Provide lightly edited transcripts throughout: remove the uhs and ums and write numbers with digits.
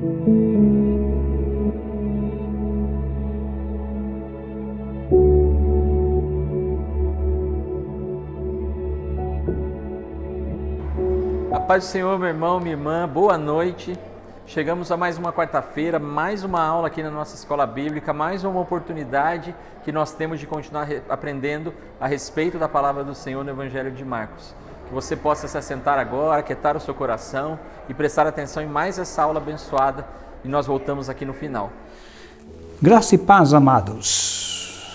A paz do Senhor, meu irmão, minha irmã, boa noite. Chegamos a mais uma quarta-feira, mais uma aula aqui na nossa escola bíblica, mais uma oportunidade que nós temos de continuar aprendendo a respeito da palavra do Senhor no Evangelho de Marcos. Que você possa se assentar agora, aquietar o seu coração e prestar atenção em mais essa aula abençoada, e nós voltamos aqui no final. Graça e paz, amados.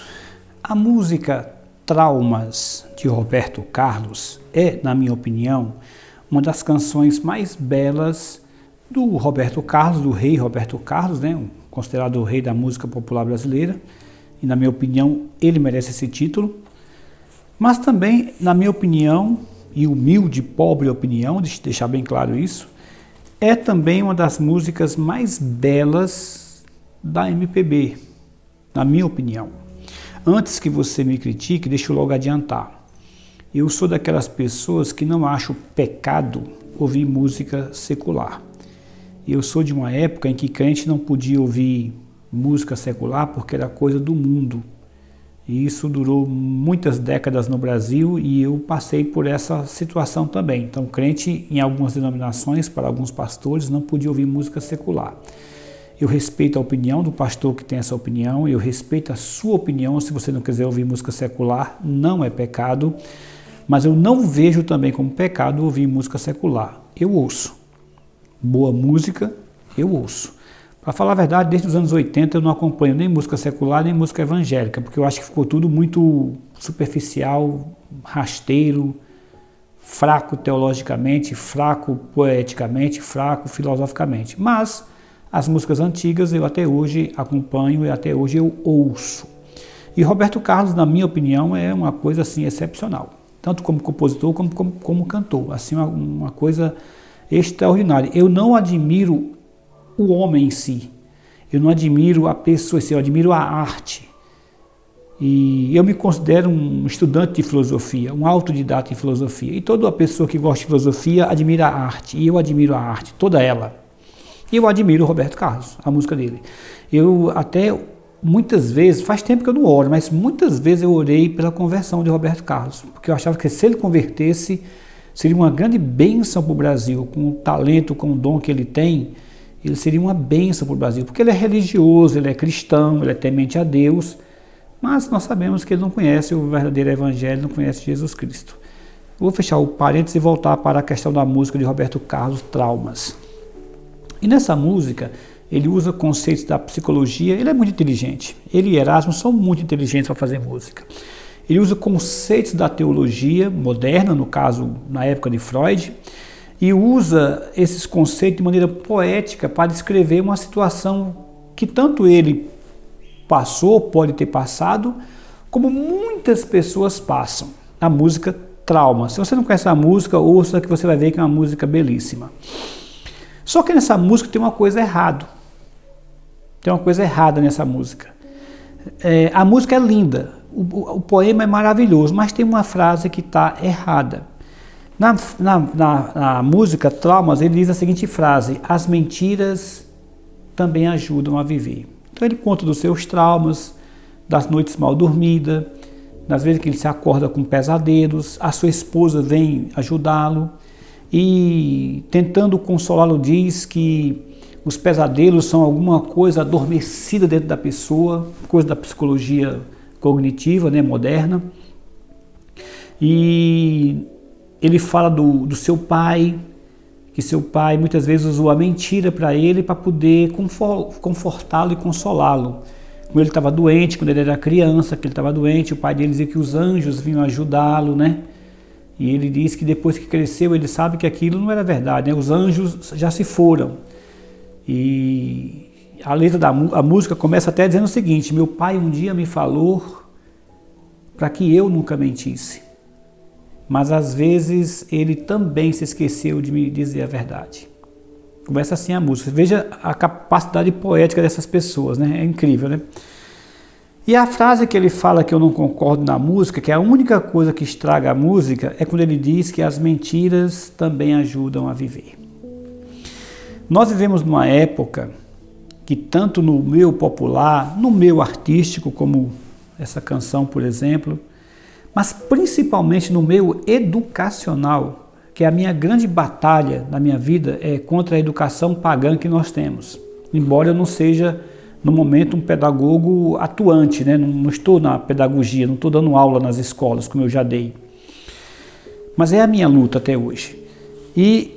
A música Traumas, de Roberto Carlos, é, na minha opinião, uma das canções mais belas do Roberto Carlos, do rei Roberto Carlos, né? Considerado o rei da música popular brasileira. E, na minha opinião, ele merece esse título. Mas também, na minha opinião, e humilde, pobre opinião, deixa eu deixar bem claro isso, é também uma das músicas mais belas da MPB, na minha opinião. Antes que você me critique, deixa eu logo adiantar. Eu sou daquelas pessoas que não acho pecado ouvir música secular. Eu sou de uma época em que crente não podia ouvir música secular porque era coisa do mundo. E isso durou muitas décadas no Brasil e eu passei por essa situação também. Então, crente em algumas denominações, para alguns pastores, não podia ouvir música secular. Eu respeito a opinião do pastor que tem essa opinião, eu respeito a sua opinião. Se você não quiser ouvir música secular, não é pecado. Mas eu não vejo também como pecado ouvir música secular. Eu ouço. Boa música, eu ouço. Para falar a verdade, desde os anos 80 eu não acompanho nem música secular, nem música evangélica, porque eu acho que ficou tudo muito superficial, rasteiro, fraco teologicamente, fraco poeticamente, fraco filosoficamente. Mas as músicas antigas eu até hoje acompanho e até hoje eu ouço. E Roberto Carlos, na minha opinião, é uma coisa assim excepcional. Tanto como compositor como cantor, assim uma coisa extraordinária. Eu não admiro o homem em si, eu não admiro a pessoa em si, eu admiro a arte. E eu me considero um estudante de filosofia, um autodidata em filosofia. E toda pessoa que gosta de filosofia admira a arte, e eu admiro a arte, toda ela. E eu admiro o Roberto Carlos, a música dele. Eu até... Muitas vezes, faz tempo que eu não oro, mas muitas vezes eu orei pela conversão de Roberto Carlos, porque eu achava que se ele convertesse, seria uma grande bênção para o Brasil, com o talento, com o dom que ele tem, ele seria uma bênção para o Brasil, porque ele é religioso, ele é cristão, ele é temente a Deus, mas nós sabemos que ele não conhece o verdadeiro evangelho, não conhece Jesus Cristo. Vou fechar o parênteses e voltar para a questão da música de Roberto Carlos, Traumas. E nessa música, ele usa conceitos da psicologia, ele é muito inteligente. Ele e Erasmo são muito inteligentes para fazer música. Ele usa conceitos da teologia moderna, no caso, na época de Freud, e usa esses conceitos de maneira poética para descrever uma situação que tanto ele passou, pode ter passado, como muitas pessoas passam. A música Trauma. Se você não conhece a música, ouça que você vai ver que é uma música belíssima. Só que nessa música tem uma coisa errada. Tem uma coisa errada nessa música. A música é linda, o poema é maravilhoso, mas tem uma frase que está errada. Na música Traumas, ele diz a seguinte frase: as mentiras também ajudam a viver. Então ele conta dos seus traumas, das noites mal dormidas, das vezes que ele se acorda com pesadelos, a sua esposa vem ajudá-lo e, tentando consolá-lo, diz que os pesadelos são alguma coisa adormecida dentro da pessoa, coisa da psicologia cognitiva, né, moderna. E ele fala do seu pai, que seu pai muitas vezes usou a mentira para ele para poder confortá-lo e consolá-lo. Quando ele estava doente, quando ele era criança, que ele estava doente, o pai dele dizia que os anjos vinham ajudá-lo, né? E ele diz que depois que cresceu, ele sabe que aquilo não era verdade, né? Os anjos já se foram. E a letra da música começa até dizendo o seguinte: meu pai um dia me falou para que eu nunca mentisse, mas às vezes ele também se esqueceu de me dizer a verdade. Começa assim a música. Veja a capacidade poética dessas pessoas, né? É incrível, né? E a frase que ele fala que eu não concordo na música, que é a única coisa que estraga a música, é quando ele diz que as mentiras também ajudam a viver. Nós vivemos numa época que tanto no meio popular, no meio artístico, como essa canção, por exemplo, mas principalmente no meio educacional, que é a minha grande batalha na minha vida é contra a educação pagã que nós temos. Embora eu não seja, no momento, um pedagogo atuante, né? Não estou na pedagogia, não estou dando aula nas escolas, como eu já dei. Mas é a minha luta até hoje. E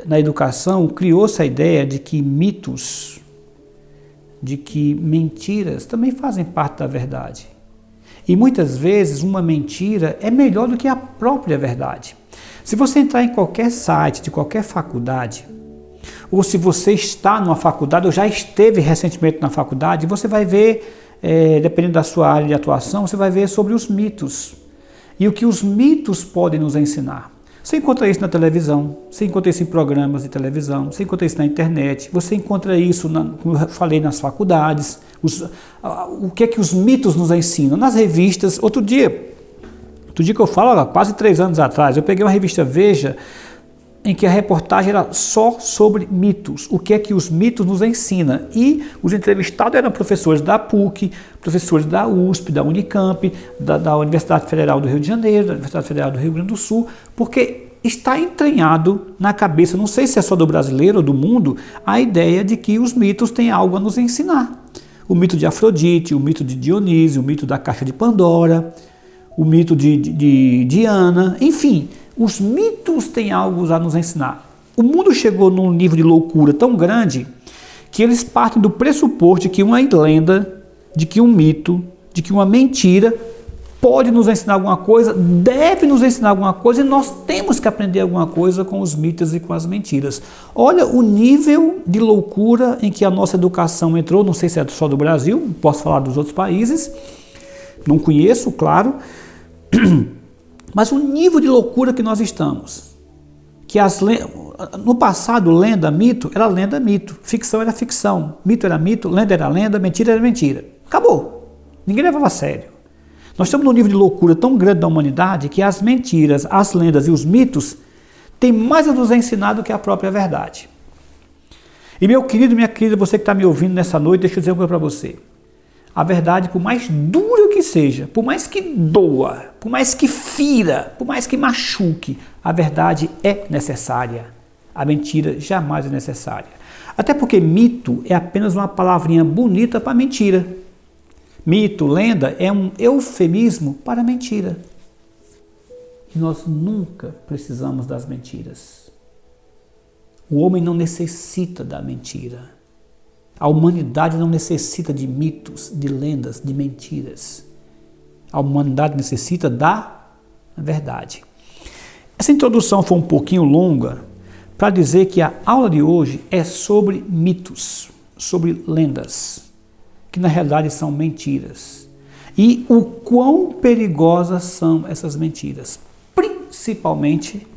na educação criou-se a ideia de que mitos, de que mentiras também fazem parte da verdade. E muitas vezes uma mentira é melhor do que a própria verdade. Se você entrar em qualquer site de qualquer faculdade, ou se você está numa faculdade ou já esteve recentemente na faculdade, você vai ver, dependendo da sua área de atuação, você vai ver sobre os mitos. E o que os mitos podem nos ensinar. Você encontra isso na televisão, você encontra isso em programas de televisão, você encontra isso na internet, você encontra isso, como eu falei, nas faculdades. O que é que os mitos nos ensinam? Nas revistas, outro dia que eu falo, quase 3 anos atrás, eu peguei uma revista Veja, em que a reportagem era só sobre mitos, o que é que os mitos nos ensinam. E os entrevistados eram professores da PUC, professores da USP, da Unicamp, da Universidade Federal do Rio de Janeiro, da Universidade Federal do Rio Grande do Sul, porque está entranhado na cabeça, não sei se é só do brasileiro ou do mundo, a ideia de que os mitos têm algo a nos ensinar. O mito de Afrodite, o mito de Dionísio, o mito da caixa de Pandora, o mito de Diana, enfim, os mitos têm algo a nos ensinar. O mundo chegou num nível de loucura tão grande que eles partem do pressuposto de que uma lenda, de que um mito, de que uma mentira pode nos ensinar alguma coisa, deve nos ensinar alguma coisa, e nós temos que aprender alguma coisa com os mitos e com as mentiras. Olha o nível de loucura em que a nossa educação entrou, não sei se é só do Brasil, posso falar dos outros países, não conheço, claro, mas o nível de loucura que nós estamos. Que no passado, lenda, mito, era lenda, mito. Ficção era ficção. Mito era mito, lenda era lenda, mentira era mentira. Acabou. Ninguém levava a sério. Nós estamos num nível de loucura tão grande da humanidade que as mentiras, as lendas e os mitos têm mais a nos ensinar do que a própria verdade. E meu querido, minha querida, você que está me ouvindo nessa noite, deixa eu dizer uma coisa para você. A verdade, por mais dura que seja, por mais que doa, por mais que fira, por mais que machuque, a verdade é necessária. A mentira jamais é necessária. Até porque mito é apenas uma palavrinha bonita para mentira. Mito, lenda, é um eufemismo para mentira. E nós nunca precisamos das mentiras. O homem não necessita da mentira. A humanidade não necessita de mitos, de lendas, de mentiras. A humanidade necessita da verdade. Essa introdução foi um pouquinho longa para dizer que a aula de hoje é sobre mitos, sobre lendas, que na realidade são mentiras. E o quão perigosas são essas mentiras, principalmente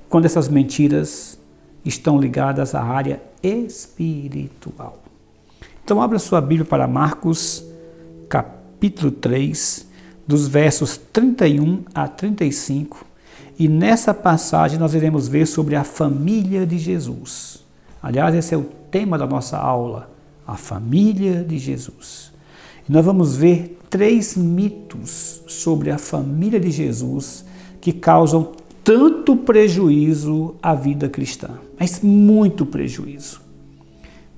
quando essas mentiras estão ligadas à área espiritual. Então abra sua Bíblia para Marcos, capítulo 3, dos versos 31 a 35, e nessa passagem nós iremos ver sobre a família de Jesus. Aliás, esse é o tema da nossa aula, a família de Jesus. E nós vamos ver 3 mitos sobre a família de Jesus que causam tanto prejuízo à vida cristã, mas muito prejuízo.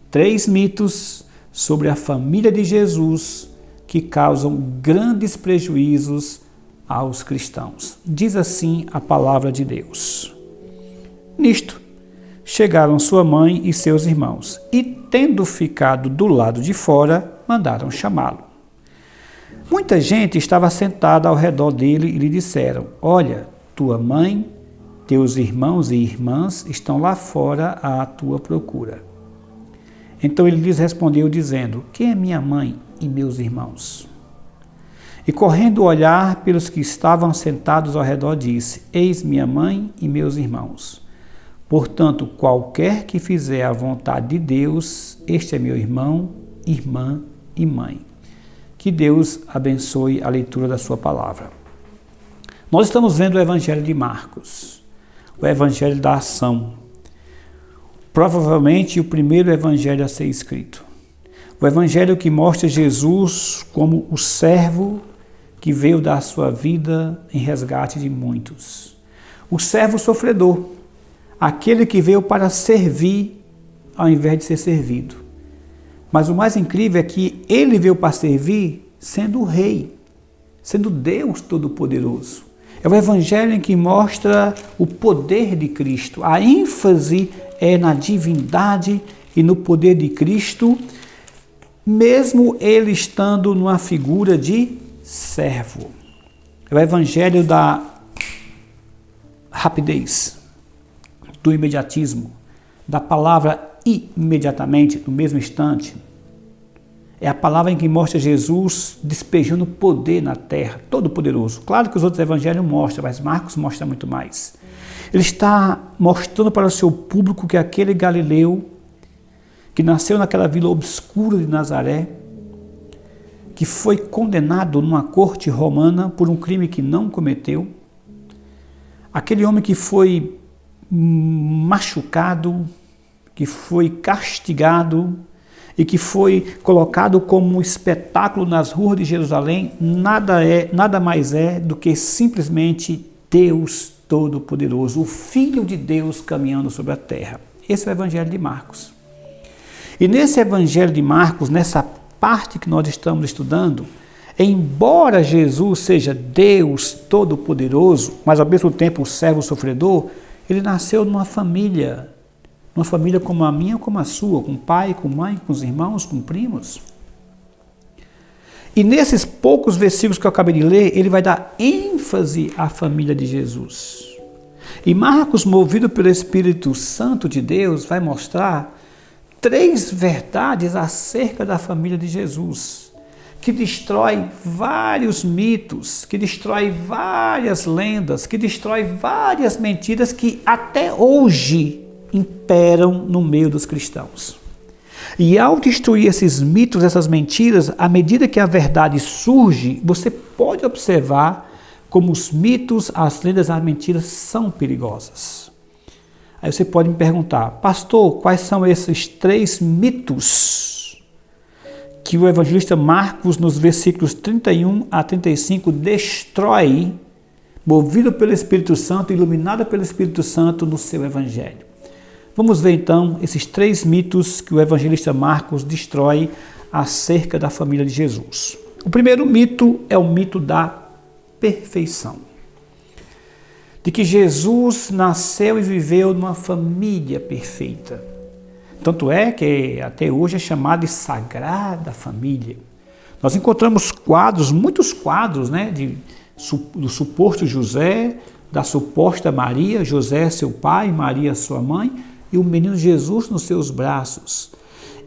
3 mitos sobre a família de Jesus que causam grandes prejuízos aos cristãos. Diz assim a palavra de Deus. Nisto, chegaram sua mãe e seus irmãos, e tendo ficado do lado de fora, mandaram chamá-lo. Muita gente estava sentada ao redor dele e lhe disseram: Olha, tua mãe, teus irmãos e irmãs estão lá fora à tua procura. Então ele lhes respondeu dizendo: Quem é minha mãe e meus irmãos? E correndo olhar pelos que estavam sentados ao redor, disse: Eis minha mãe e meus irmãos. Portanto, qualquer que fizer a vontade de Deus, este é meu irmão, irmã e mãe. Que Deus abençoe a leitura da sua palavra. Nós estamos vendo o Evangelho de Marcos, o evangelho da ação. Provavelmente o primeiro evangelho a ser escrito. O evangelho que mostra Jesus como o servo que veio dar sua vida em resgate de muitos. O servo sofredor, aquele que veio para servir ao invés de ser servido. Mas o mais incrível é que ele veio para servir sendo o rei, sendo Deus Todo-Poderoso. É o evangelho em que mostra o poder de Cristo. A ênfase é na divindade e no poder de Cristo, mesmo ele estando numa figura de servo. É o evangelho da rapidez, do imediatismo, da palavra imediatamente, no mesmo instante. É a palavra em que mostra Jesus despejando poder na terra, todo poderoso. Claro que os outros evangelhos mostram, mas Marcos mostra muito mais. Ele está mostrando para o seu público que aquele Galileu, que nasceu naquela vila obscura de Nazaré, que foi condenado numa corte romana por um crime que não cometeu, aquele homem que foi machucado, que foi castigado e que foi colocado como um espetáculo nas ruas de Jerusalém, nada mais é do que simplesmente Deus Todo-Poderoso, o Filho de Deus caminhando sobre a terra. Esse é o Evangelho de Marcos. E nesse Evangelho de Marcos, nessa parte que nós estamos estudando, embora Jesus seja Deus Todo-Poderoso, mas ao mesmo tempo o servo sofredor, ele nasceu numa família como a minha, como a sua, com pai, com mãe, com os irmãos, com primos. E nesses poucos versículos que eu acabei de ler, ele vai dar ênfase à família de Jesus. E Marcos, movido pelo Espírito Santo de Deus, vai mostrar 3 verdades acerca da família de Jesus, que destrói vários mitos, que destrói várias lendas, que destrói várias mentiras que até hoje imperam no meio dos cristãos. E ao destruir esses mitos, essas mentiras, à medida que a verdade surge, você pode observar como os mitos, as lendas, as mentiras são perigosas. Aí você pode me perguntar, pastor, quais são esses 3 mitos que o evangelista Marcos, nos versículos 31 a 35, destrói, movido pelo Espírito Santo, iluminado pelo Espírito Santo no seu evangelho? Vamos ver então esses 3 mitos que o evangelista Marcos destrói acerca da família de Jesus. O primeiro mito é o mito da perfeição. De que Jesus nasceu e viveu numa família perfeita. Tanto é que até hoje é chamada de Sagrada Família. Nós encontramos muitos quadros, né, do suposto José, da suposta Maria, José seu pai, Maria sua mãe, e o menino Jesus nos seus braços.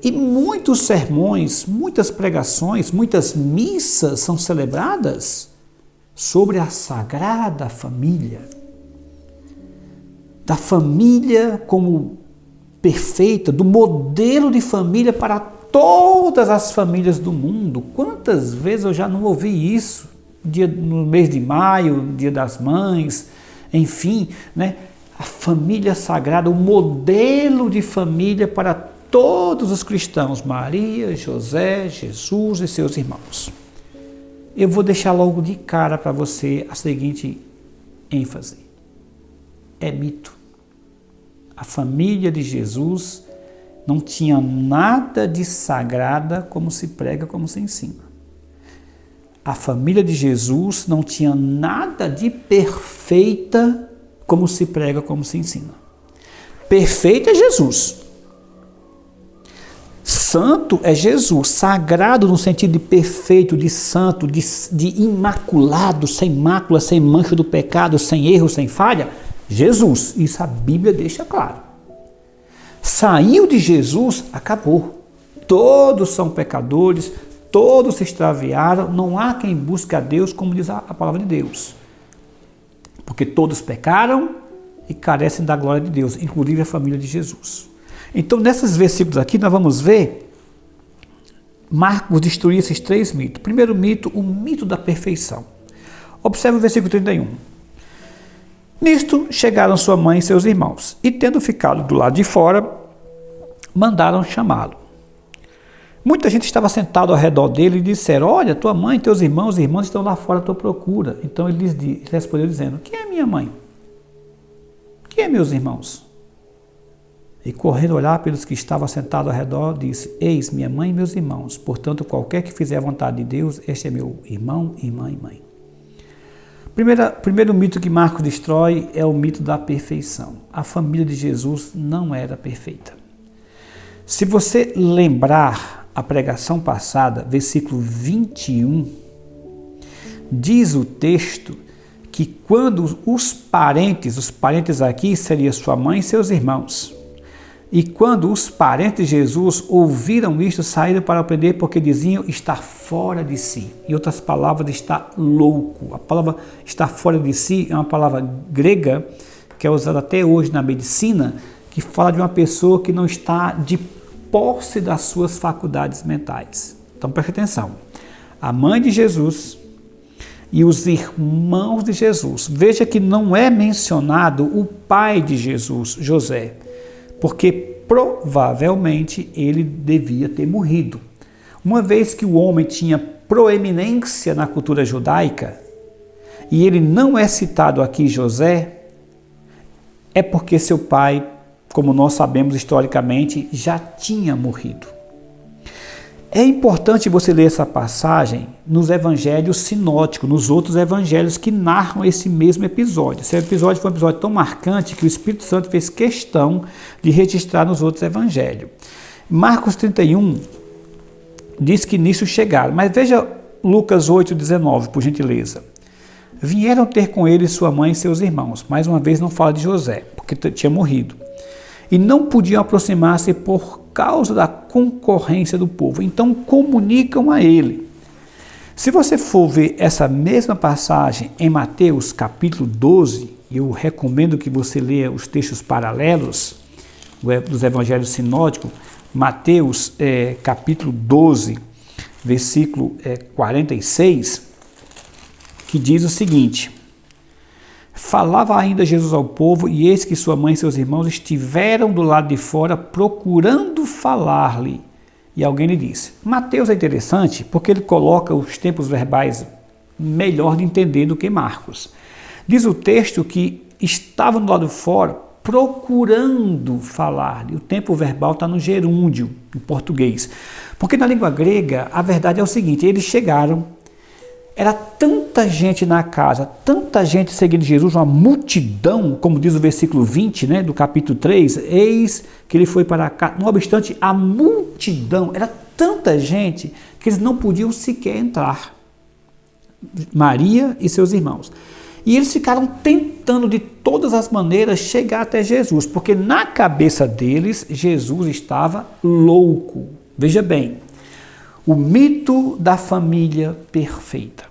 E muitos sermões, muitas pregações, muitas missas são celebradas sobre a Sagrada Família. Da família como perfeita, do modelo de família para todas as famílias do mundo. Quantas vezes eu já não ouvi isso? No mês de maio, Dia das Mães, enfim, né? A família sagrada, o modelo de família para todos os cristãos, Maria, José, Jesus e seus irmãos. Eu vou deixar logo de cara para você a seguinte ênfase. É mito. A família de Jesus não tinha nada de sagrada como se prega, como se ensina. A família de Jesus não tinha nada de perfeita como se prega, como se ensina. Perfeito é Jesus. Santo é Jesus. Sagrado no sentido de perfeito, de santo, de imaculado, sem mácula, sem mancha do pecado, sem erro, sem falha. Jesus. Isso a Bíblia deixa claro. Saiu de Jesus, acabou. Todos são pecadores, todos se extraviaram, não há quem busque a Deus, como diz a palavra de Deus. Porque todos pecaram e carecem da glória de Deus, inclusive a família de Jesus. Então, nesses versículos aqui, nós vamos ver Marcos destruir esses 3 mitos. Primeiro mito, o mito da perfeição. Observe o versículo 31. Nisto chegaram sua mãe e seus irmãos, e tendo ficado do lado de fora, mandaram chamá-lo. Muita gente estava sentado ao redor dele e disseram: olha, tua mãe, teus irmãos e irmãs estão lá fora à tua procura. Então ele respondeu dizendo: quem é minha mãe? Quem é meus irmãos? E correndo olhar pelos que estavam sentados ao redor, disse: eis minha mãe e meus irmãos, portanto qualquer que fizer a vontade de Deus, este é meu irmão, irmã e mãe. Primeiro mito que Marcos destrói é o mito da perfeição. A família de Jesus não era perfeita. Se você lembrar a pregação passada, versículo 21, diz o texto que quando os parentes aqui seriam sua mãe e seus irmãos, e quando os parentes de Jesus ouviram isto, saíram para aprender, porque diziam estar fora de si. Em outras palavras, está louco. A palavra estar fora de si é uma palavra grega que é usada até hoje na medicina, que fala de uma pessoa que não está de posse das suas faculdades mentais. Então preste atenção. A mãe de Jesus e os irmãos de Jesus. Veja que não é mencionado o pai de Jesus, José, porque provavelmente ele devia ter morrido. Uma vez que o homem tinha proeminência na cultura judaica, e ele não é citado aqui José, é porque seu pai, como nós sabemos historicamente, já tinha morrido. É importante você ler essa passagem nos evangelhos sinóticos, nos outros evangelhos que narram esse mesmo episódio. Esse episódio foi um episódio tão marcante que o Espírito Santo fez questão de registrar nos outros evangelhos. Marcos 31 diz que nisso chegaram, mas veja Lucas 8,19, por gentileza. Vieram ter com ele sua mãe e seus irmãos. Mais uma vez não fala de José, porque tinha morrido. E não podiam aproximar-se por causa da concorrência do povo. Então comunicam a ele. Se você for ver essa mesma passagem em Mateus capítulo 12, eu recomendo que você leia os textos paralelos dos evangelhos sinóticos, Mateus capítulo 12, versículo 46, que diz o seguinte: falava ainda Jesus ao povo, e eis que sua mãe e seus irmãos estiveram do lado de fora procurando falar-lhe. E alguém lhe disse. Mateus é interessante porque ele coloca os tempos verbais melhor de entender do que Marcos. Diz o texto que estavam do lado de fora procurando falar-lhe. O tempo verbal está no gerúndio, em português. Porque na língua grega, a verdade é o seguinte: eles chegaram, era tanta gente na casa, tanta gente seguindo Jesus, uma multidão, como diz o versículo 20, do capítulo 3, eis que ele foi para cá. Não obstante, a multidão, era tanta gente que eles não podiam sequer entrar. Maria e seus irmãos. E eles ficaram tentando de todas as maneiras chegar até Jesus, porque na cabeça deles, Jesus estava louco. Veja bem, o mito da família perfeita.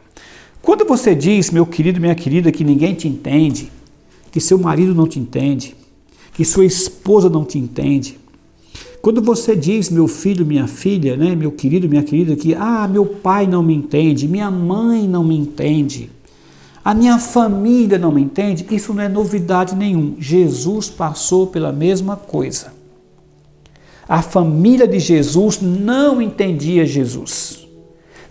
Quando você diz, meu querido, minha querida, que ninguém te entende, que seu marido não te entende, que sua esposa não te entende, quando você diz, meu filho, minha filha, meu querido, minha querida, que meu pai não me entende, minha mãe não me entende, a minha família não me entende, isso não é novidade nenhuma. Jesus passou pela mesma coisa. A família de Jesus não entendia Jesus,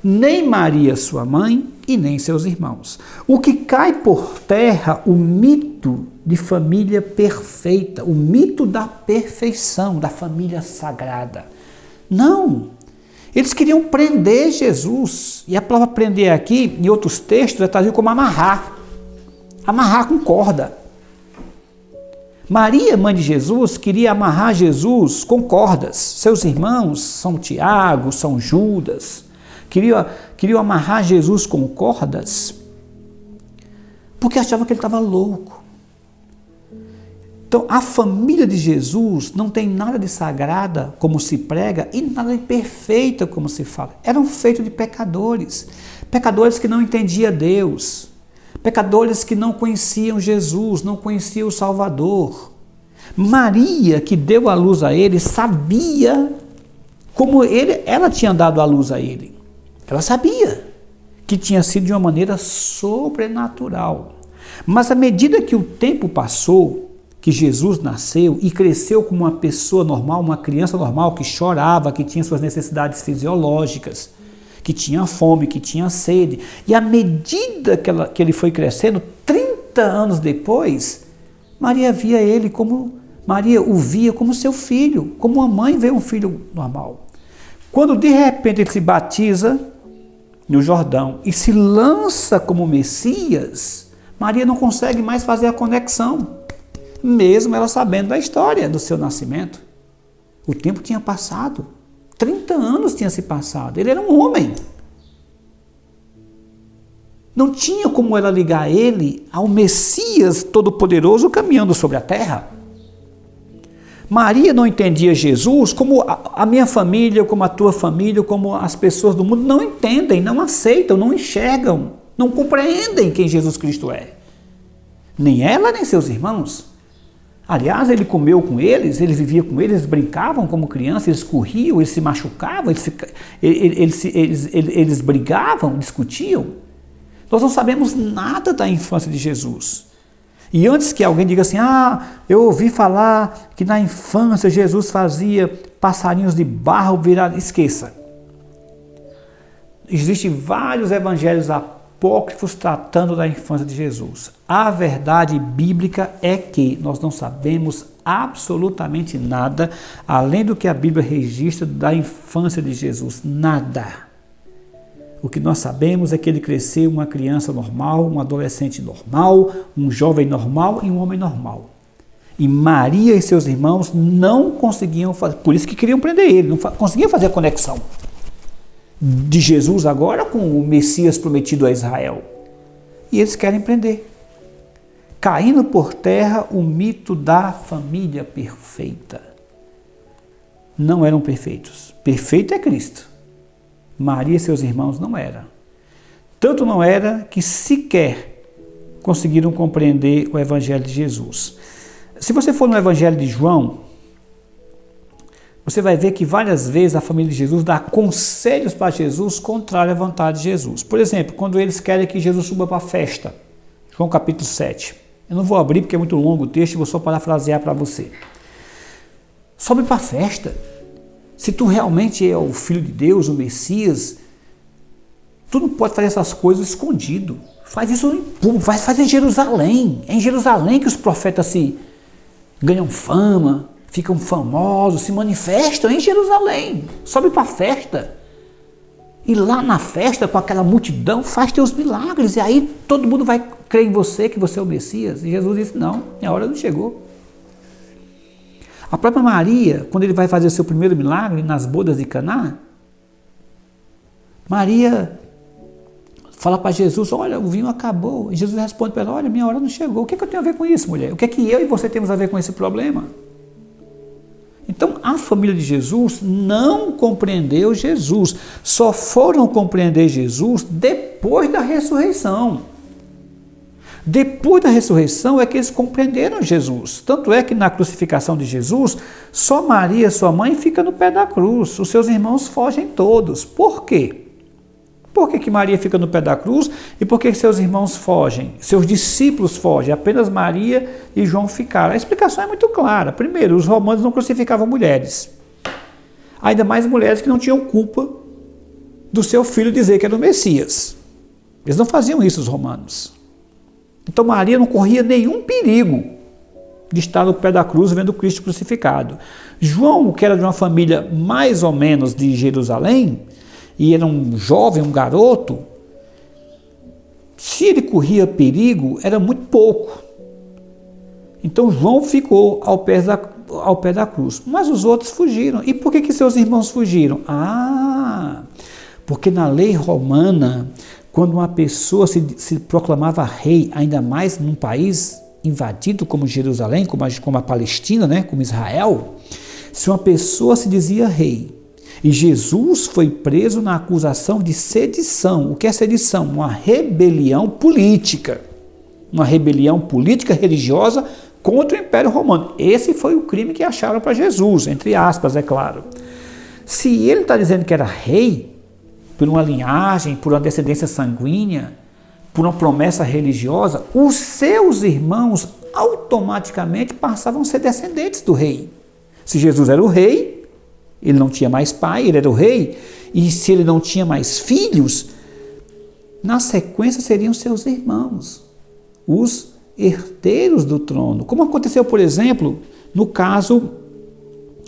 nem Maria, sua mãe, e nem seus irmãos. O que cai por terra, o mito de família perfeita, o mito da perfeição, da família sagrada. Não, eles queriam prender Jesus, e a palavra prender aqui, em outros textos, é traduzido como amarrar com corda. Maria, mãe de Jesus, queria amarrar Jesus com cordas. Seus irmãos, São Tiago, São Judas, queriam amarrar Jesus com cordas porque achavam que ele estava louco. Então, a família de Jesus não tem nada de sagrada, como se prega, e nada de perfeita, como se fala. Eram feitos de pecadores, pecadores que não entendiam Deus, pecadores que não conheciam Jesus, não conheciam o Salvador. Maria, que deu a luz a ele, sabia como ela tinha dado a luz a ele. Ela sabia que tinha sido de uma maneira sobrenatural. Mas à medida que o tempo passou, que Jesus nasceu e cresceu como uma pessoa normal, uma criança normal que chorava, que tinha suas necessidades fisiológicas, que tinha fome, que tinha sede. E à medida que ele foi crescendo, 30 anos depois, Maria o via como seu filho, como uma mãe vê um filho normal. Quando de repente ele se batiza no Jordão e se lança como Messias, Maria não consegue mais fazer a conexão, mesmo ela sabendo da história do seu nascimento. O tempo tinha passado, 30 anos tinha se passado, ele era um homem. Não tinha como ela ligar ele ao Messias Todo-Poderoso caminhando sobre a terra. Maria não entendia Jesus como a minha família, como a tua família, como as pessoas do mundo não entendem, não aceitam, não enxergam, não compreendem quem Jesus Cristo é. Nem ela, nem seus irmãos. Aliás, ele comeu com eles, ele vivia com eles, eles brincavam como crianças, eles corriam, eles se machucavam, eles brigavam, discutiam. Nós não sabemos nada da infância de Jesus. E antes que alguém diga assim, eu ouvi falar que na infância Jesus fazia passarinhos de barro virar... Esqueça. Existem vários evangelhos apócrifos tratando da infância de Jesus. A verdade bíblica é que nós não sabemos absolutamente nada, além do que a Bíblia registra da infância de Jesus. Nada. O que nós sabemos é que ele cresceu uma criança normal, um adolescente normal, um jovem normal e um homem normal. E Maria e seus irmãos não conseguiam fazer, por isso que queriam prender ele, não conseguiam fazer a conexão de Jesus agora com o Messias prometido a Israel. E eles querem prender. Caindo por terra o mito da família perfeita. Não eram perfeitos. Perfeito é Cristo. Maria e seus irmãos não eram. Tanto não era que sequer conseguiram compreender o Evangelho de Jesus. Se você for no Evangelho de João, você vai ver que várias vezes a família de Jesus dá conselhos para Jesus contrário à vontade de Jesus. Por exemplo, quando eles querem que Jesus suba para a festa. João capítulo 7. Eu não vou abrir porque é muito longo o texto, vou só parafrasear para você. Sobe para a festa. Se tu realmente é o Filho de Deus, o Messias, tu não pode fazer essas coisas escondido. Faz isso em público, faz em Jerusalém. É em Jerusalém que os profetas se ganham fama, ficam famosos, se manifestam em Jerusalém. Sobe para a festa. E lá na festa, com aquela multidão, faz teus milagres. E aí todo mundo vai crer em você, que você é o Messias. E Jesus disse, não, minha hora não chegou. A própria Maria, quando ele vai fazer seu primeiro milagre nas bodas de Caná, Maria fala para Jesus, olha, o vinho acabou. E Jesus responde para ela, olha, minha hora não chegou. O que eu tenho a ver com isso, mulher? O que é que eu e você temos a ver com esse problema? Então, a família de Jesus não compreendeu Jesus. Só foram compreender Jesus depois da ressurreição. Depois da ressurreição é que eles compreenderam Jesus. Tanto é que na crucificação de Jesus, só Maria, sua mãe, fica no pé da cruz. Os seus irmãos fogem todos. Por quê? Por que Maria fica no pé da cruz e por que seus irmãos fogem? Seus discípulos fogem, apenas Maria e João ficaram. A explicação é muito clara. Primeiro, os romanos não crucificavam mulheres. Ainda mais mulheres que não tinham culpa do seu filho dizer que era o Messias. Eles não faziam isso, os romanos. Então Maria não corria nenhum perigo de estar no pé da cruz vendo Cristo crucificado. João, que era de uma família mais ou menos de Jerusalém, e era um jovem, um garoto, se ele corria perigo, era muito pouco. Então João ficou ao pé da cruz, mas os outros fugiram. E por que seus irmãos fugiram? Porque na lei romana, quando uma pessoa se proclamava rei, ainda mais num país invadido como Jerusalém, como a Palestina, né, como Israel, se uma pessoa se dizia rei, e Jesus foi preso na acusação de sedição. O que é sedição? Uma rebelião política. Uma rebelião política religiosa contra o Império Romano. Esse foi o crime que acharam para Jesus, entre aspas, é claro. Se ele está dizendo que era rei, por uma linhagem, por uma descendência sanguínea, por uma promessa religiosa, os seus irmãos automaticamente passavam a ser descendentes do rei. Se Jesus era o rei, ele não tinha mais pai, ele era o rei, e se ele não tinha mais filhos, na sequência seriam seus irmãos, os herdeiros do trono. Como aconteceu, por exemplo, no caso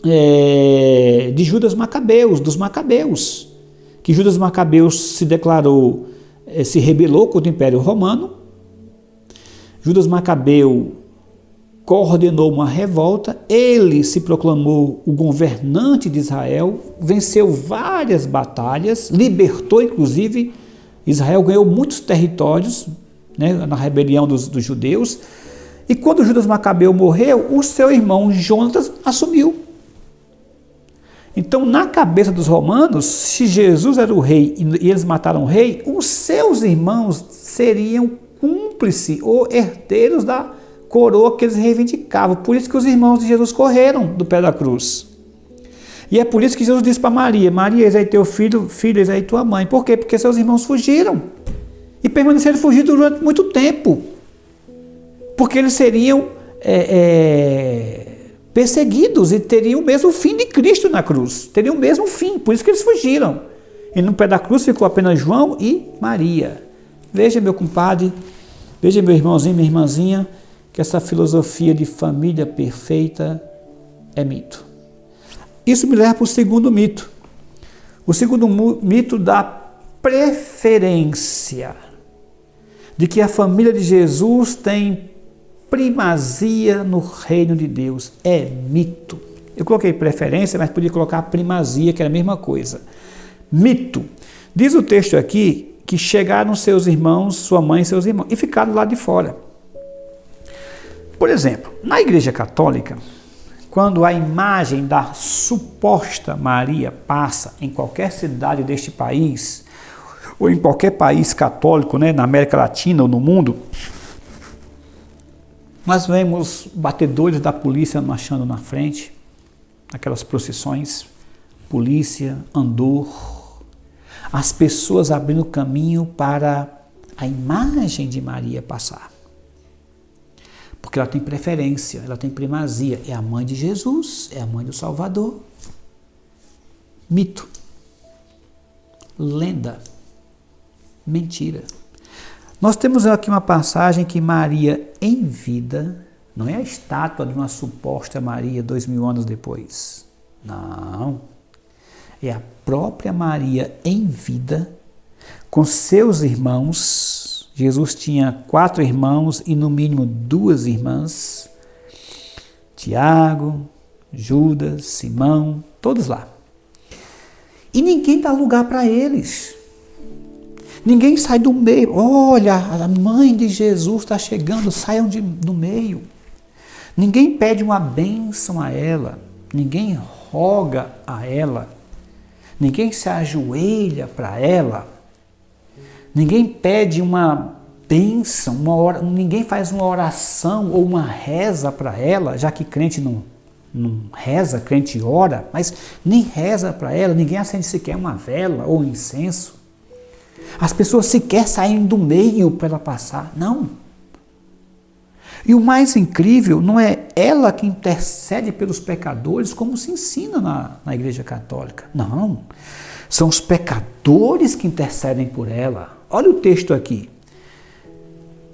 de Judas Macabeus, dos Macabeus, que Judas Macabeus se rebelou contra o Império Romano. Judas Macabeu coordenou uma revolta, ele se proclamou o governante de Israel, venceu várias batalhas, libertou inclusive Israel, ganhou muitos territórios, né, na rebelião dos judeus. E quando Judas Macabeu morreu, o seu irmão Jonatas assumiu. Então, na cabeça dos romanos, se Jesus era o rei e eles mataram o rei, os seus irmãos seriam cúmplices ou herdeiros da coroa que eles reivindicavam. Por isso que os irmãos de Jesus correram do pé da cruz. E é por isso que Jesus disse para Maria: Maria, eis aí teu filho, filho, eis aí tua mãe. Por quê? Porque seus irmãos fugiram. E permaneceram fugidos durante muito tempo. Porque eles seriam perseguidos e teriam o mesmo fim de Cristo na cruz. Teriam o mesmo fim, por isso que eles fugiram. E no pé da cruz ficou apenas João e Maria. Veja, meu compadre, veja, meu irmãozinho, minha irmãzinha, que essa filosofia de família perfeita é mito. Isso me leva para o segundo mito. O segundo mito da preferência, de que a família de Jesus tem primazia no reino de Deus. É mito. Eu coloquei preferência, mas podia colocar primazia, que era a mesma coisa. Mito. Diz o texto aqui que chegaram seus irmãos, sua mãe e seus irmãos, e ficaram lá de fora. Por exemplo, na Igreja Católica, quando a imagem da suposta Maria passa em qualquer cidade deste país, ou em qualquer país católico, né, na América Latina ou no mundo, nós vemos batedores da polícia marchando na frente, aquelas procissões, polícia, andor, as pessoas abrindo caminho para a imagem de Maria passar. Porque ela tem preferência, ela tem primazia, é a mãe de Jesus, é a mãe do Salvador. Mito, lenda, mentira. Nós temos aqui uma passagem que Maria em vida, não é a estátua de uma suposta Maria 2000 anos depois, não, é a própria Maria em vida, com seus irmãos. Jesus tinha 4 irmãos e no mínimo 2 irmãs, Tiago, Judas, Simão, todos lá. E ninguém dá lugar para eles. Ninguém sai do meio. Olha, a mãe de Jesus está chegando, saiam do meio. Ninguém pede uma bênção a ela. Ninguém roga a ela. Ninguém se ajoelha para ela. Ninguém pede uma bênção, ninguém faz uma oração ou uma reza para ela, já que crente não reza, crente ora, mas nem reza para ela, ninguém acende sequer uma vela ou incenso. As pessoas sequer saem do meio para ela passar, não. E o mais incrível não é ela que intercede pelos pecadores, como se ensina na Igreja Católica. Não, são os pecadores que intercedem por ela. Olha o texto aqui.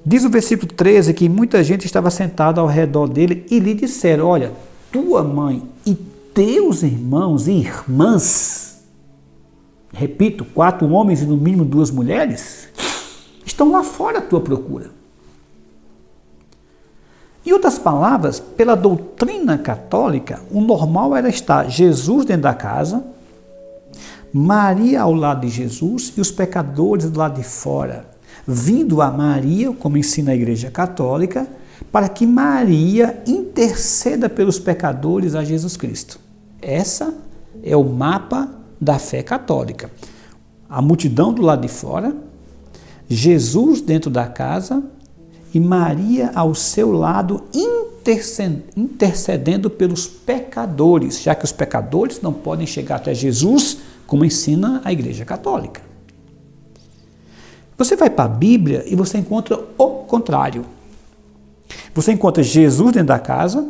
Diz o versículo 13 que muita gente estava sentada ao redor dele e lhe disseram: olha, tua mãe e teus irmãos e irmãs, repito, 4 homens e no mínimo 2 mulheres, estão lá fora à tua procura. Em outras palavras, pela doutrina católica, o normal era estar Jesus dentro da casa, Maria ao lado de Jesus e os pecadores do lado de fora, vindo a Maria, como ensina a Igreja Católica, para que Maria interceda pelos pecadores a Jesus Cristo. Essa é o mapa da fé católica. A multidão do lado de fora, Jesus dentro da casa e Maria ao seu lado intercedendo pelos pecadores, já que os pecadores não podem chegar até Jesus, como ensina a Igreja Católica. Você vai para a Bíblia e você encontra o contrário. Você encontra Jesus dentro da casa,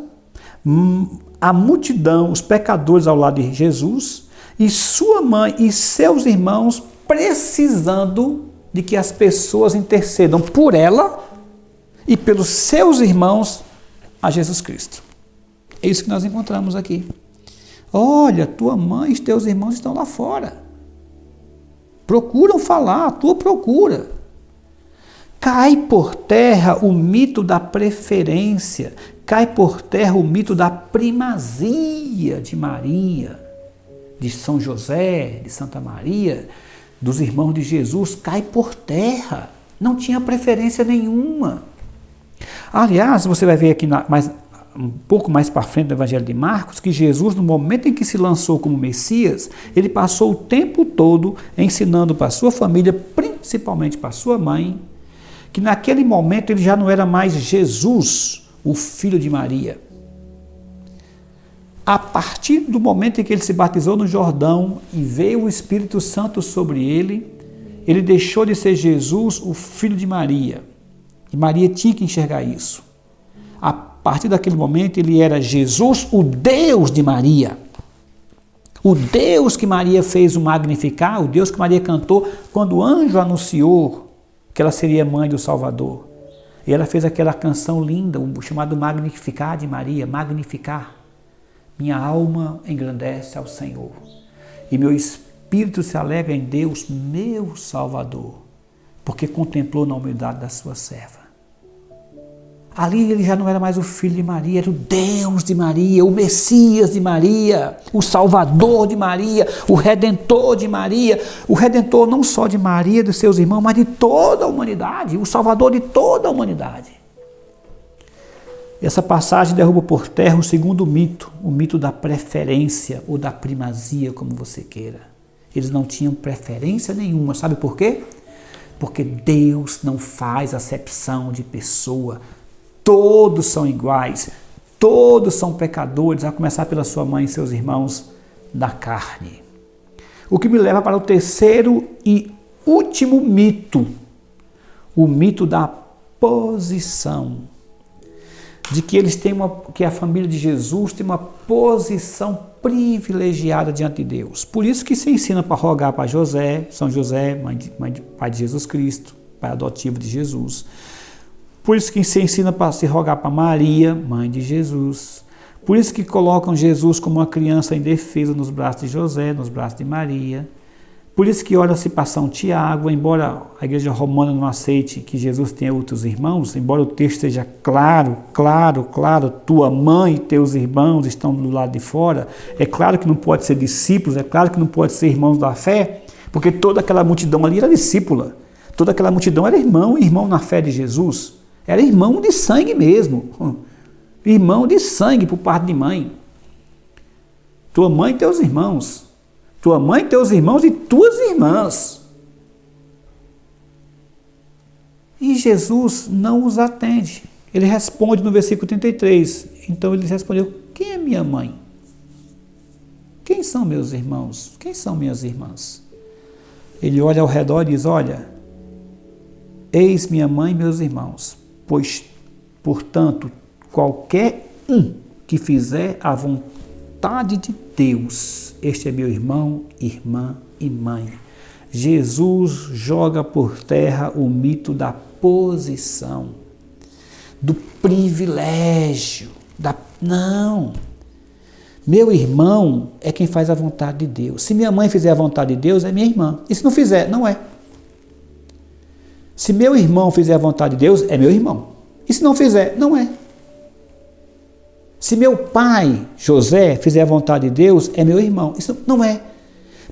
a multidão, os pecadores ao lado de Jesus, e sua mãe e seus irmãos precisando de que as pessoas intercedam por ela e pelos seus irmãos a Jesus Cristo. É isso que nós encontramos aqui. Olha, tua mãe e teus irmãos estão lá fora. Procuram falar, a tua procura. Cai por terra o mito da preferência, cai por terra o mito da primazia de Maria, de São José, de Santa Maria, dos irmãos de Jesus, cai por terra. Não tinha preferência nenhuma. Aliás, você vai ver aqui um pouco mais para frente do Evangelho de Marcos, que Jesus, no momento em que se lançou como Messias, ele passou o tempo todo ensinando para a sua família, principalmente para a sua mãe, que naquele momento ele já não era mais Jesus, o filho de Maria. A partir do momento em que ele se batizou no Jordão e veio o Espírito Santo sobre ele, ele deixou de ser Jesus, o filho de Maria. E Maria tinha que enxergar isso. A partir daquele momento ele era Jesus, o Deus de Maria. O Deus que Maria fez o magnificar, o Deus que Maria cantou quando o anjo anunciou que ela seria mãe do Salvador. E ela fez aquela canção linda, chamada Magnificar de Maria, magnificar. Minha alma engrandece ao Senhor, e meu espírito se alegra em Deus, meu Salvador, porque contemplou na humildade da sua serva. Ali ele já não era mais o filho de Maria, era o Deus de Maria, o Messias de Maria, o Salvador de Maria, o Redentor de Maria, o Redentor não só de Maria e dos seus irmãos, mas de toda a humanidade, o Salvador de toda a humanidade. Essa passagem derruba por terra o segundo mito, o mito da preferência ou da primazia, como você queira. Eles não tinham preferência nenhuma, sabe por quê? Porque Deus não faz acepção de pessoa. Todos são iguais, todos são pecadores, a começar pela sua mãe e seus irmãos da carne. O que me leva para o terceiro e último mito, o mito da posição. De que que a família de Jesus tem uma posição privilegiada diante de Deus. Por isso que se ensina para rogar para José, São José, pai de Jesus Cristo, pai adotivo de Jesus. Por isso que se ensina para se rogar para Maria, mãe de Jesus. Por isso que colocam Jesus como uma criança indefesa nos braços de José, nos braços de Maria. Por isso que ora-se para São Tiago, embora a igreja romana não aceite que Jesus tenha outros irmãos, embora o texto seja claro, tua mãe e teus irmãos estão do lado de fora, é claro que não pode ser discípulos, é claro que não pode ser irmãos da fé, porque toda aquela multidão ali era discípula, toda aquela multidão era irmão na fé de Jesus, era irmão de sangue mesmo, irmão de sangue por parte de mãe. Tua mãe e teus irmãos. Tua mãe, teus irmãos e tuas irmãs. E Jesus não os atende. Ele responde no versículo 33. Então ele respondeu, quem é minha mãe? Quem são meus irmãos? Quem são minhas irmãs? Ele olha ao redor e diz, olha, eis minha mãe e meus irmãos, pois, portanto, qualquer um que fizer a vontade de Deus, este é meu irmão, irmã e mãe. Jesus joga por terra o mito da posição, do privilégio, não. Meu irmão é quem faz a vontade de Deus. Se minha mãe fizer a vontade de Deus, é minha irmã. E se não fizer, não é. Se meu irmão fizer a vontade de Deus, é meu irmão. E se não fizer, não é. Se meu pai, José, fizer a vontade de Deus, é meu irmão. Isso não é.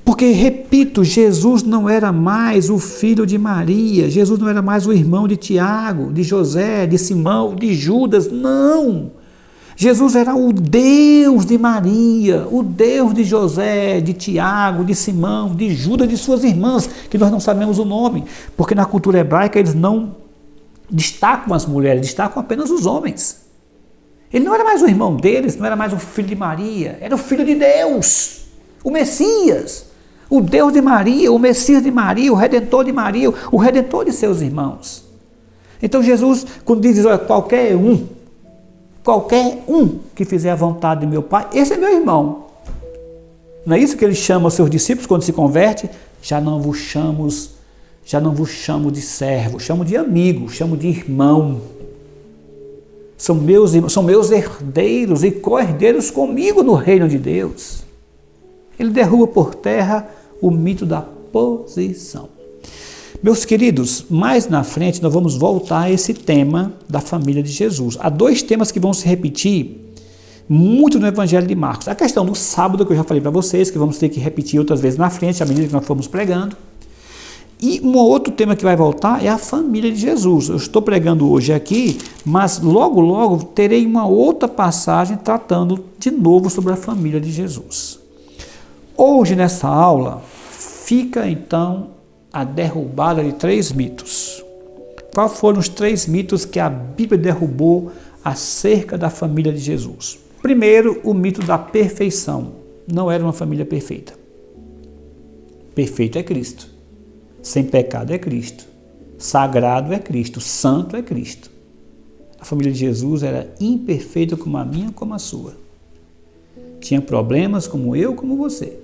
Porque, repito, Jesus não era mais o filho de Maria. Jesus não era mais o irmão de Tiago, de José, de Simão, de Judas. Não. Jesus era o Deus de Maria, o Deus de José, de Tiago, de Simão, de Judas, de suas irmãs, que nós não sabemos o nome. Porque na cultura hebraica eles não destacam as mulheres, destacam apenas os homens. Ele não era mais o irmão deles, não era mais o filho de Maria, era o filho de Deus, o Messias, O Deus de Maria, o Messias de Maria, o Redentor de Maria, o Redentor de seus irmãos. Então Jesus, quando diz, olha, qualquer um que fizer a vontade de meu Pai, esse é meu irmão. Não é isso que ele chama os seus discípulos quando se converte? Já não vos chamo de servo, chamo de amigo, chamo de irmão. São meus herdeiros e co-herdeiros comigo no reino de Deus. Ele derruba por terra o mito da posição. Meus queridos, mais na frente nós vamos voltar a esse tema da família de Jesus. Há dois temas que vão se repetir muito no Evangelho de Marcos. A questão do sábado, que eu já falei para vocês, que vamos ter que repetir outras vezes na frente, à medida que nós formos pregando. E um outro tema que vai voltar é a família de Jesus. Eu estou pregando hoje aqui, mas logo, logo terei uma outra passagem tratando de novo sobre a família de Jesus. Hoje, nessa aula, fica então a derrubada de 3 mitos. Quais foram os 3 mitos que a Bíblia derrubou acerca da família de Jesus? Primeiro, o mito da perfeição. Não era uma família perfeita. Perfeito é Cristo. Sem pecado é Cristo. Sagrado é Cristo. Santo é Cristo. A família de Jesus era imperfeita como a minha, como a sua. Tinha problemas como eu, como você.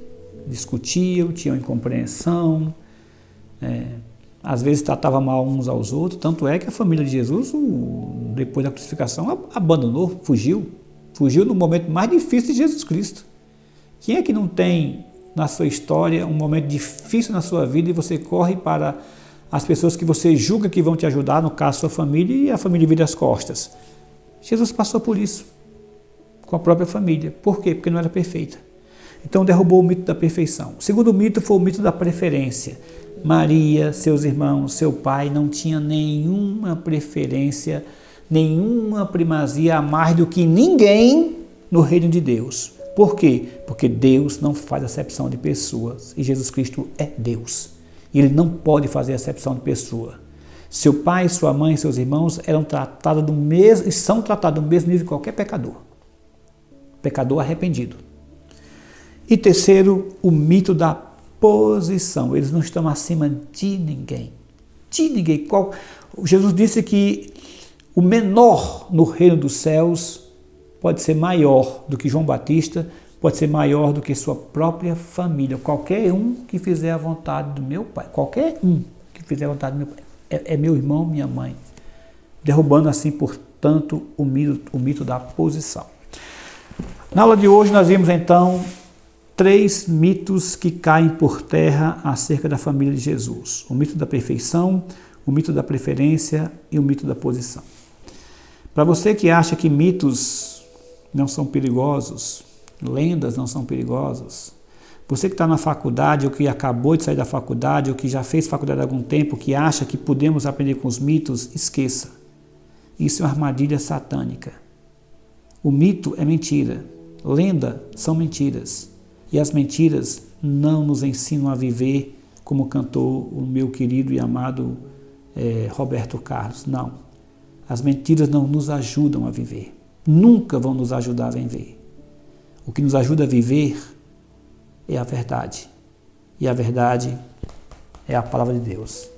Discutiam, tinham incompreensão, às vezes tratava mal uns aos outros, tanto é que a família de Jesus, depois da crucificação, abandonou, fugiu no momento mais difícil de Jesus Cristo. Quem é que não tem na sua história um momento difícil na sua vida e você corre para as pessoas que você julga que vão te ajudar, no caso sua família, e a família vira as costas? Jesus passou por isso, com a própria família. Por quê? Porque não era perfeita. Então derrubou o mito da perfeição. O segundo mito foi o mito da preferência. Maria, seus irmãos, seu pai não tinha nenhuma preferência, nenhuma primazia a mais do que ninguém no reino de Deus. Por quê? Porque Deus não faz acepção de pessoas e Jesus Cristo é Deus. E Ele não pode fazer acepção de pessoa. Seu pai, sua mãe, seus irmãos eram tratados do mesmo e são tratados do mesmo nível que qualquer pecador. Pecador arrependido. E terceiro, o mito da posição. Eles não estão acima de ninguém. De ninguém. Jesus disse que o menor no reino dos céus pode ser maior do que João Batista, pode ser maior do que sua própria família. Qualquer um que fizer a vontade do meu Pai. Qualquer um que fizer a vontade do meu Pai. É meu irmão, minha mãe. Derrubando assim, portanto, o mito da posição. Na aula de hoje nós vimos então 3 mitos que caem por terra acerca da família de Jesus. O mito da perfeição, o mito da preferência e o mito da posição. Para você que acha que mitos não são perigosos, lendas não são perigosas, você que está na faculdade ou que acabou de sair da faculdade ou que já fez faculdade há algum tempo, que acha que podemos aprender com os mitos, esqueça. Isso é uma armadilha satânica. O mito é mentira, lenda são mentiras. E as mentiras não nos ensinam a viver como cantou o meu querido e amado Roberto Carlos. Não. As mentiras não nos ajudam a viver. Nunca vão nos ajudar a viver. O que nos ajuda a viver é a verdade. E a verdade é a palavra de Deus.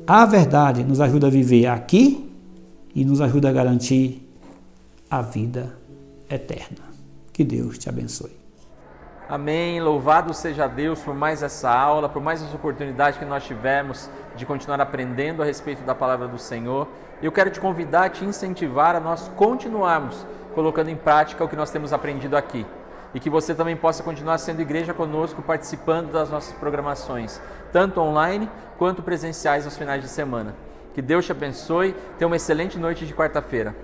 A verdade nos ajuda a viver aqui e nos ajuda a garantir a vida eterna. Que Deus te abençoe. Amém, louvado seja Deus por mais essa aula, por mais essa oportunidade que nós tivemos de continuar aprendendo a respeito da palavra do Senhor. Eu quero te convidar, te incentivar a nós continuarmos colocando em prática o que nós temos aprendido aqui. E que você também possa continuar sendo igreja conosco, participando das nossas programações, tanto online quanto presenciais aos finais de semana. Que Deus te abençoe, tenha uma excelente noite de quarta-feira.